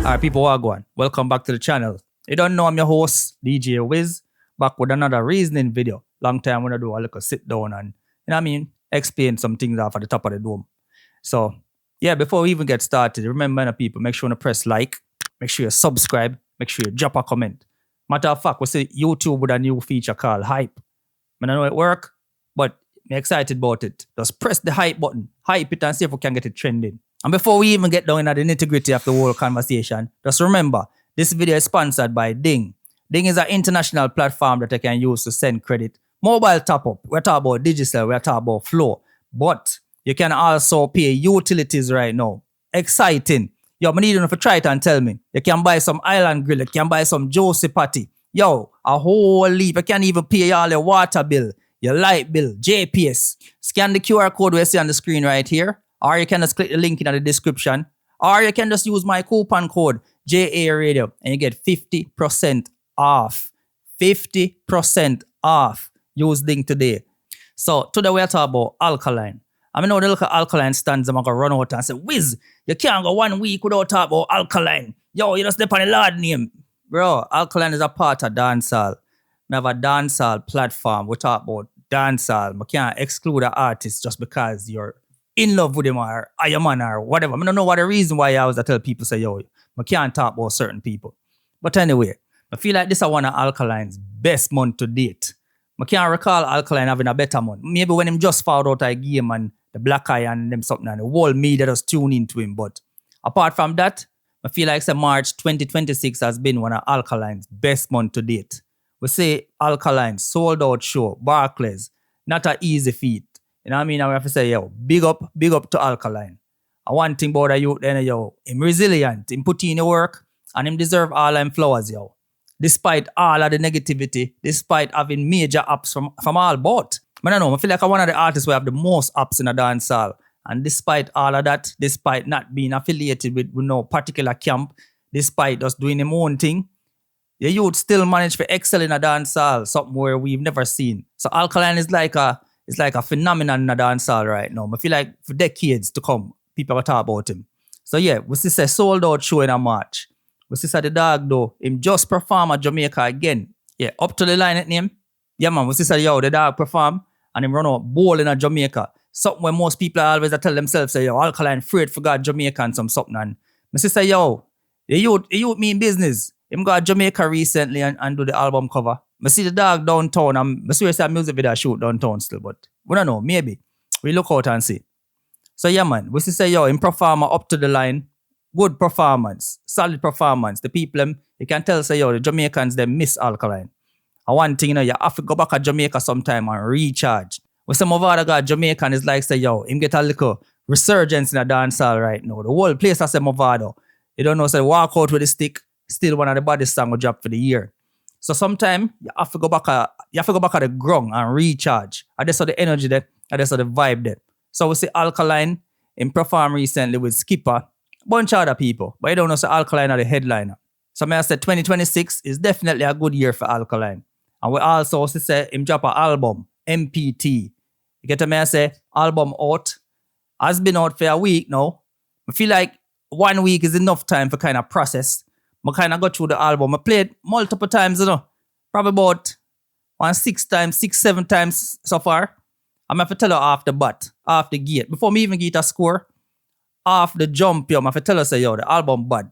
Alright, people, wagwan. Welcome back to the channel. You don't know, I'm your host, DJ Wiz, back with another reasoning video. Long time when I do a little sit down and, explain some things off at the top of the dome. So, yeah, before we even get started, remember, people, make sure to press like, make sure you subscribe, make sure you drop a comment. Matter of fact, we see YouTube with a new feature called Hype. I don't know it work, but I'm excited about it. Just press the hype button, hype it and see if we can get it trending. And before we even get down into the nitty-gritty of the whole conversation, just remember, this video is sponsored by Ding. Ding is an international platform that you can use to send credit. Mobile top-up, we're talking about digital, we're talking about flow. But you can also pay utilities right now. Exciting. Yo, I need you to try it and tell me. You can buy some Island Grill, you can buy some Josie Patty. Yo, a whole leap. You can even pay all your water bill, your light bill, JPS. Scan the QR code we see on the screen right here. Or you can just click the link in the description. Or you can just use my coupon code JARadio and you get 50% off. 50% off. Use link today. So today we're talking about Alkaline. I mean, now they look at Alkaline stands, I'm going to run out and say, Wiz, you can't go 1 week without talking about Alkaline. Yo, you just step on the Lord name. Bro, Alkaline is a part of dancehall. We have a dancehall platform. We talk about dancehall. We can't exclude an artist just because you're in love with him or a man or whatever. I don't know what the reason why I always tell people say, yo, I can't talk about certain people. But anyway, I feel like this is one of Alkaline's best month to date. I can't recall Alkaline having a better month. Maybe when him just found out a game and the black eye and them something and the whole media just tune into him. But apart from that, I feel like say March 2026 has been one of Alkaline's best month to date. We say Alkaline, sold out show, Barclays, not an easy feat. You know what I mean? I have to say, yo, big up to Alkaline. And one thing about the youth, then, yo, him resilient, him put in the work, and him deserve all them flowers, yo. Despite all of the negativity, despite having major ups from all but. I don't know, I feel like I'm one of the artists who have the most ups in a dancehall. And despite all of that, despite not being affiliated with no particular camp, despite us doing him own thing, the youth still manage to excel in a dancehall, something where we've never seen. So Alkaline is like a phenomenon in a dancehall right now. I feel like for decades to come, people will talk about him. So yeah, we see a sold out show in a March. We see the dog though, him just perform at Jamaica again. Yeah, up to the line at name. Yeah man, we see the dog perform and him run out bowling at Jamaica. Something where most people always tell themselves, say, yo, Alkaline afraid for God Jamaica and something. And my sister, yo, the youth mean business. Him go to Jamaica recently and do the album cover. I see the dog downtown. I see a music video shoot downtown still, but we don't know, maybe. We look out and see. So yeah man, we say, yo, him performer up to the line. Good performance, solid performance. The people, you can tell, say, yo, the Jamaicans, they miss Alkaline. And one thing, you have to go back to Jamaica sometime and recharge. When some of other guys, Jamaican is like, say, yo, him get a little resurgence in a dancehall right now. The whole place has a Movado. You don't know, say, walk out with the stick, still one of the baddest songs we drop for the year. So sometimes you have to go back at the ground and recharge. And that's how the energy there, and that's how the vibe there. So we see Alkaline, him perform recently with Skipper, bunch of other people, but you don't know, say Alkaline are the headliner. So I say 2026 is definitely a good year for Alkaline. And we also say him drop an album, NPT. You get me? I say album out. Has been out for a week now. I feel like 1 week is enough time for kind of process. I kind of go through the album. I played multiple times, probably about 7 times so far. I'm going to tell you off the bat, off the gate. Before me even get a score, off the jump, yo, I'm going to tell you, say, yo, the album bad.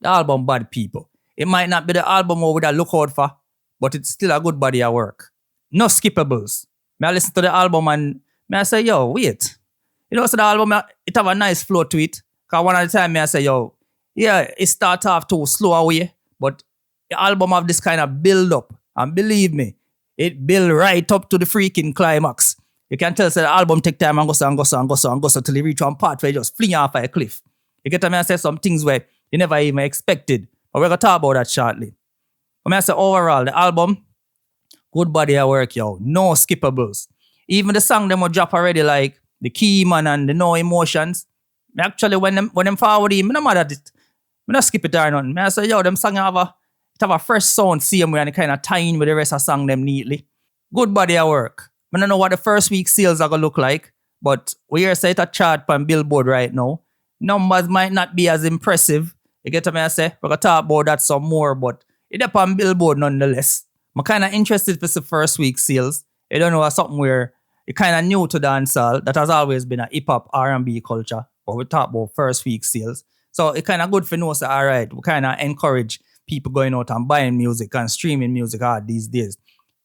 The album bad, people. It might not be the album we would look out for, but it's still a good body of work. No skippables. I listen to the album and I say, yo, wait. So the album, it have a nice flow to it. Because one of the time I say, yo, yeah, it start off too slow away, but the album have this kind of build up. And believe me, it build right up to the freaking climax. You can tell, say, the album take time and go so till you reach one part where you just fling off a cliff. You get me? I say some things where you never even expected. But we're going to talk about that shortly. I say overall, the album, good body of work, yo. No skippables. Even the song them will drop already, like the Key Man and the No Emotions. Actually, when them forward him, I don't matter it. I don't skip it or nothing. I say, yo, them song have a fresh sound, same way, and it kind of tie in with the rest of the song them neatly. Good body of work. I don't know what the first week sales are going to look like, but we are set a chart on Billboard right now. Numbers might not be as impressive. You get me I say? We're going to talk about that some more, but it's up on Billboard nonetheless. I'm kind of interested for the first week sales. You don't know, something where it kind of new to dancehall. That has always been a hip-hop R&B culture. But we talk about first week sales. So it's kind of good for know, say, all right, we kind of encourage people going out and buying music and streaming music these days.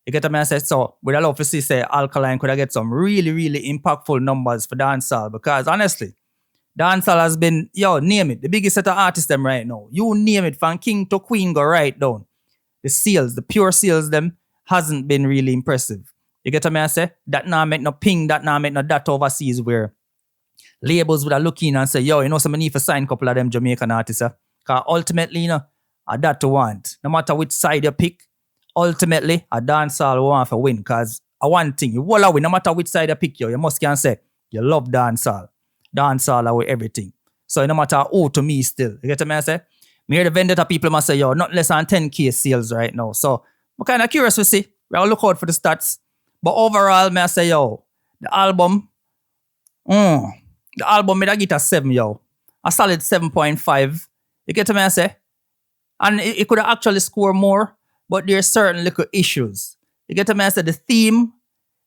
You get what I say? So we'd love to see, say, Alkaline could get some really, really impactful numbers for dancehall, because honestly, dancehall has been, name it, the biggest set of artists them right now. You name it, from king to queen, go right down. The sales, the pure sales them, hasn't been really impressive. You get what I say? That now make no ping, that now make no that overseas where labels would look in and say, some need to sign a couple of them Jamaican artists. Because ultimately, that to want. No matter which side you pick, ultimately, a dancehall want to win. Because one thing, you will win, no matter which side you pick, you must can say, you love dancehall. Dancehall are with everything. So no matter who to me still. You get what I say? Me hear the vendetta people must say, not less than 10K sales right now. So I'm kind of curious to see. We'll look out for the stats. But overall, I say, the album, me I get a 7, a solid 7.5. You get what I say? And it could actually score more, but there's certain little issues. You get what I say? The theme,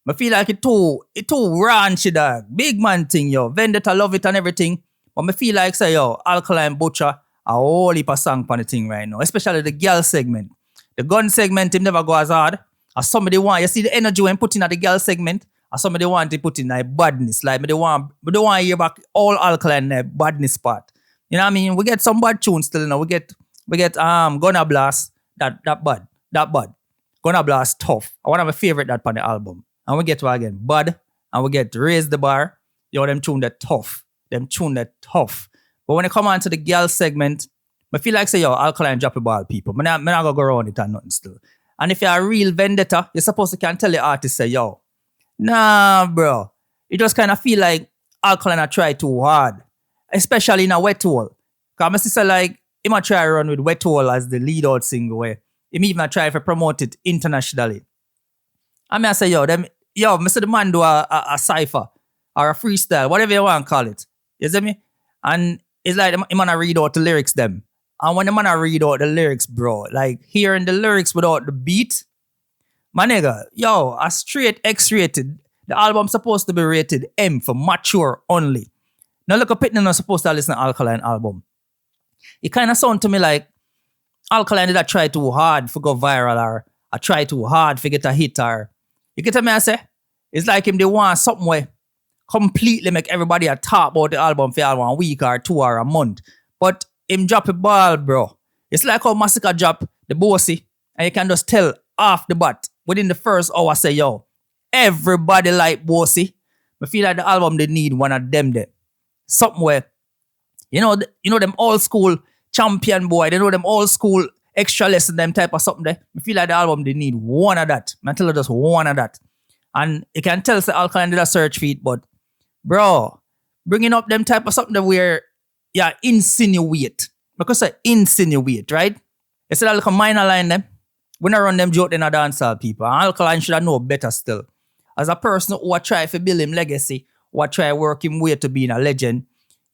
I feel like it too raunchy, dog. Big man thing, Vendetta love it and everything. But I feel like, say, Alkaline Butcher, a whole heap of song on the thing right now. Especially the girl segment. The gun segment, him never go as hard. As somebody want, you see the energy when put in at the girl segment, as somebody want to put in like badness. Like, we don't want to hear back all Alkaline badness part. You know what I mean? We get some bad tunes still, We get Gonna Blast, that bad. Gonna Blast tough. One of my favorite that on the album. And we get to again, Bud, and we get Raise the Bar. Them tune that tough. But when it come on to the girl segment, I feel like say, Alkaline drop the ball, people. I'm not gonna go around it and nothing still. And if you're a real vendetta, you're supposed to can tell the artist, say, nah, bro. You just kind of feel like Alkaline try too hard. Especially in a Wet Hole. Because my sister like, he might try to run with Wet Hole as the lead out single way. He even try to promote it internationally. And I say, I see the man do a cypher or a freestyle, whatever you want to call it. You see me? And it's like, he man read out the lyrics them. And when the man read out the lyrics, bro, like hearing the lyrics without the beat, my nigga, a straight X-rated. The album supposed to be rated M for mature only. Now look, Pitney not supposed to listen to Alkaline album. It kind of sound to me like Alkaline did I try too hard for go viral, or I try too hard for get a hit, or you get what I say? It's like him they want something where completely make everybody a talk about the album for 1 week or 2 or a month. But him drop a ball, bro. It's like how Massacre drop the Bossy, and you can just tell off the bat within the first hour, say, everybody like Bossy. I feel like the album they need one of them there. Something where, you know them old school champion boy, they know them old school extra lesson, them type of something there. I feel like the album they need one of that. I tell you just one of that. And you can tell say Alkaline did a search feed, but bro, bringing up them type of something that where insinuate. Because I insinuate, right? You see that little minor line them? When I run them joke, then I dancehall people. And Alkaline should have know better still. As a person who try to build him legacy, who try work him way to being a legend,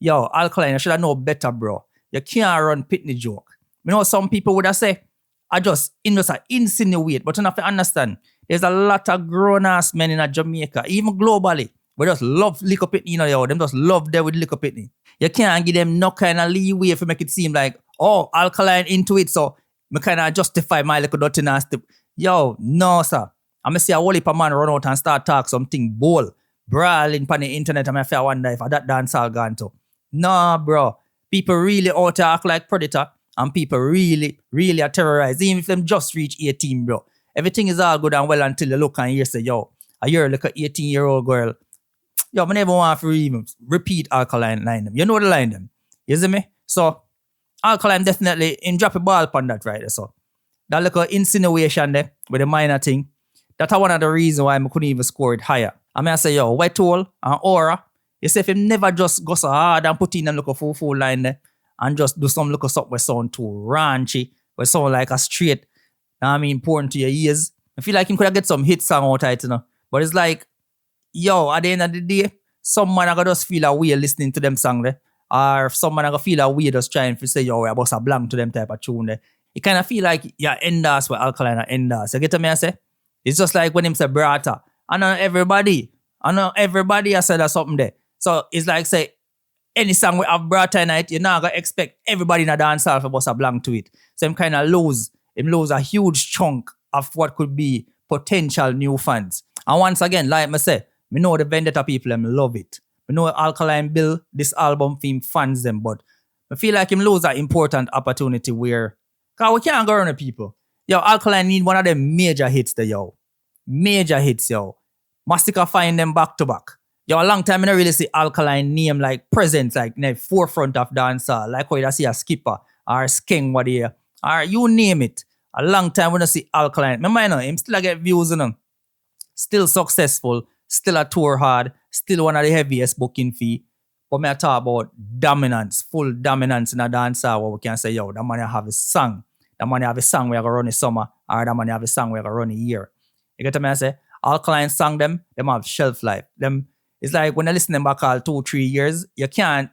Alkaline should have know better, bro. You can't run Pitney joke. You know, some people would have say, I just insinuate, but you have to understand, there's a lot of grown-ass men in Jamaica, even globally, we just love Lick Up Pitney, them just love them with Lick Up Pitney. You can't give them no kind of leeway to make it seem like, Alkaline into it, so I kind of justify my little dirty nasty. No, sir. I'm going to see a whole heap of man run out and start talk something bold, brawling on the internet, and I wonder if that dance all gone to. No, bro. People really out to act like predator, and people really, really are terrorized, even if them just reach 18, bro. Everything is all good and well until you look and you say, you're like an 18-year-old girl. I never want to even repeat Alkaline line them. You know the line them. You see me? So, Alkaline definitely in drop a ball upon that right there. So, that little insinuation there with the minor thing, that's one of the reasons why I couldn't even score it higher. I say, Wet Hole and Aura, you say if him never just go so hard and put in them look a full line there and just do some look of something where sound too raunchy, where sound like a straight, important to your ears. I feel like him could have get some hit song out of it, But it's like, at the end of the day, some man I just feel a way listening to them song there. or if someone gonna feel a weird just trying to say, yo, I bust a blank to them type of tune there. You kind of feel like you're endorse with Alkaline or endorse. You get me I say? It's just like when him say brata. I know everybody I said that something there. So it's like say, any song we have brata in it, you're not gonna expect everybody in a dance hall to bust a blank to it. So him kind of lose a huge chunk of what could be potential new fans. And once again, like I say, me know the Vendetta people, them love it. Me know Alkaline Bill, this album theme fans them, but I feel like him lose that important opportunity where, cause we can't go around the people. Yo, Alkaline need one of them major hits there, yo. Major hits, yo. Mastica find them back to back. Yo, a long time I don't really see Alkaline name like present, like in the forefront of dancehall. Like how you see a Skipper or Skeng, what here, or you name it. A long time we don't see Alkaline. Remember, you know, him still get views, you know. Still successful, still a tour hard, still one of the heaviest booking fee. But me I talk about dominance, full dominance in a dancehall where we can say, yo, that man have a song. That man have a song where I go run the summer, or that man have a song where I go run the year. You get what I say? Alkaline song them have shelf life. Them it's like when I listen to them back all 2-3 years, you can't,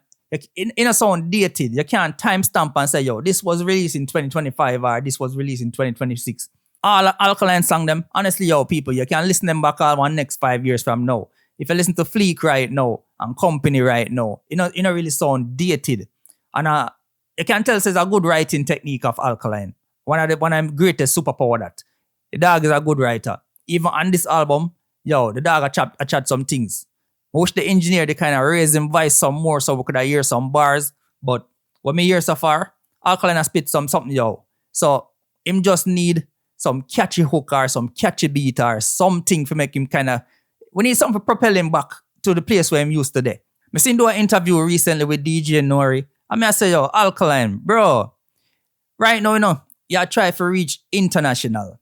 in a sound dated, you can't timestamp and say, yo, this was released in 2025 or this was released in 2026. All Alkaline song them, honestly, yo, people, you can listen them back all one next 5 years from now. If you listen to Fleek right now and Company right now, you know really sound dated. And you can tell it's a good writing technique of Alkaline. One of the greatest superpower that. The dog is a good writer. Even on this album, yo, the dog a chat some things. I wish the engineer they kind of raise him voice some more so we could hear some bars. But what me hear so far, Alkaline has spit something, yo. So him just need some catchy hook or some catchy beat or something to make him kind of, we need something to propel him back to the place where I'm used to today. I seen do an interview recently with DJ Nori. I say, yo, Alkaline, bro, right now, you know, you try to reach international.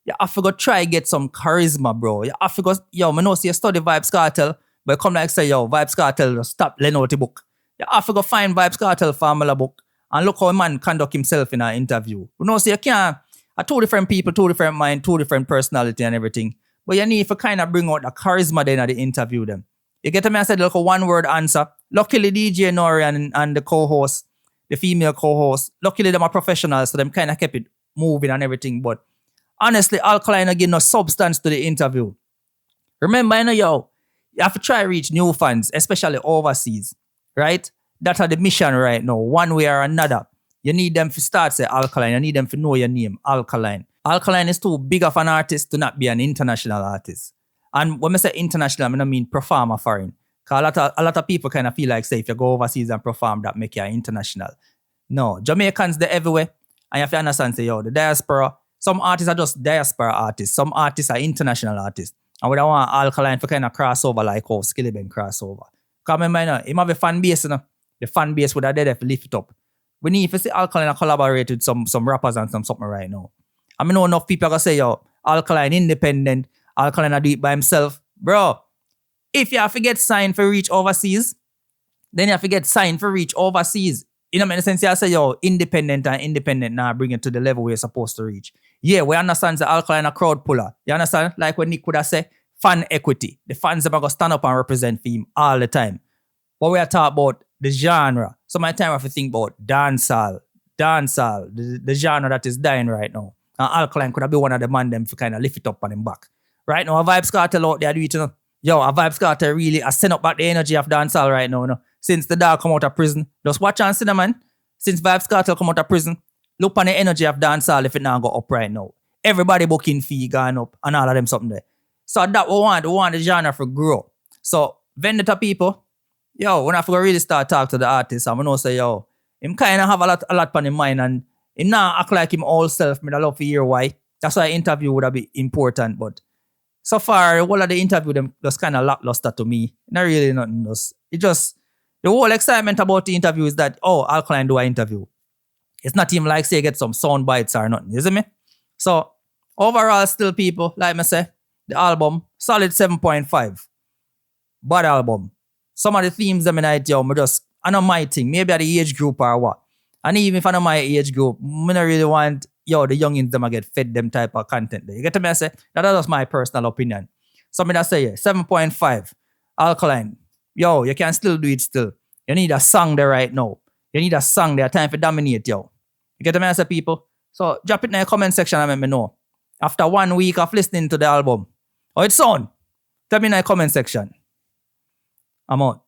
You have to go try get some charisma, bro. You have to go, yo, I know see you study Vybz Kartel, but come like say, yo, Vybz Kartel just stop laying out the book. You have to go find Vybz Kartel formula book and look how a man conduct himself in an interview. You know, see you can't, two different people, two different mind, two different personality and everything. But you need to kind of bring out the charisma then at the interview them. You get me? I said like a one-word answer. Luckily DJ Nori and the co-host, the female co-host, luckily them are professionals, so them kind of kept it moving and everything. But honestly, Alkaline again no substance to the interview. Remember, you know, yo, you have to try to reach new fans, especially overseas, right? That's the mission right now, one way or another. You need them to start say Alkaline. You need them to know your name, Alkaline. Alkaline is too big of an artist to not be an international artist. And when I say international, I don't mean perform a foreign. Because a lot of people kind of feel like, say, if you go overseas and perform, that make you international. No, Jamaicans, they're everywhere. And you have to understand, say, yo, the diaspora, some artists are just diaspora artists. Some artists are international artists. And we don't want Alkaline to kind of cross over like how Skillibeng crossover. Because remember, you know, he have a fan base, you know. The fan base would have there to lift it up. We need to see Alkaline collaborate with some rappers and something right now. I mean, know enough people are going to say, yo, Alkaline independent, Alkaline do it by himself. Bro, if you have to get signed for reach overseas, then you have to get signed for reach overseas. You know, in the sense, you say, yo, independent now bring it to the level we're supposed to reach. Yeah, we understand the Alkaline a crowd puller. You understand? Like when Nick would have said, fan equity. The fans are going to stand up and represent for him all the time. But we are talking about the genre. So my time I have to think about dancehall, the genre that is dying right now. And Alkaline could have been one of the man them to kind of lift it up on him back. Right now, a Vybz Kartel out there do it, you know. Yo, a Vybz Kartel really has sent up back the energy of dancehall right now, you know. Since the dog come out of prison. Just watch and see the man. Since Vybz Kartel come out of prison, look on the energy of dancehall if it now go up right now. Everybody booking fee gone up and all of them something there. So that we want the genre to grow. So Vendetta people, yo, when I forgot really start talk to the artist, I'm gonna say, yo, him kind of have a lot on his mind and him now act like him all self. I love to hear why. That's why interview would have been important. But so far, all of the interview them just kind of lackluster to me. Not really nothing else. It just, the whole excitement about the interview is that, oh, Alkaline do an interview. It's not even like say get some sound bites or nothing, isn't me? So overall, still people, like I say, the album, solid 7.5. Bad album. Some of the themes them in it, yo, I know my thing. Maybe at the age group or what. And even if I know my age group, I don't really want, yo, the youngins them get fed them type of content there. You get to me? I say, that's just my personal opinion. Somebody that say, yeah, 7.5. Alkaline. Yo, you can still do it still. You need a song there right now. You need a song there, time for dominate you. You get what I say, people? So drop it in the comment section and let me know. After 1 week of listening to the album, how it sound? Tell me in the comment section. I'm out.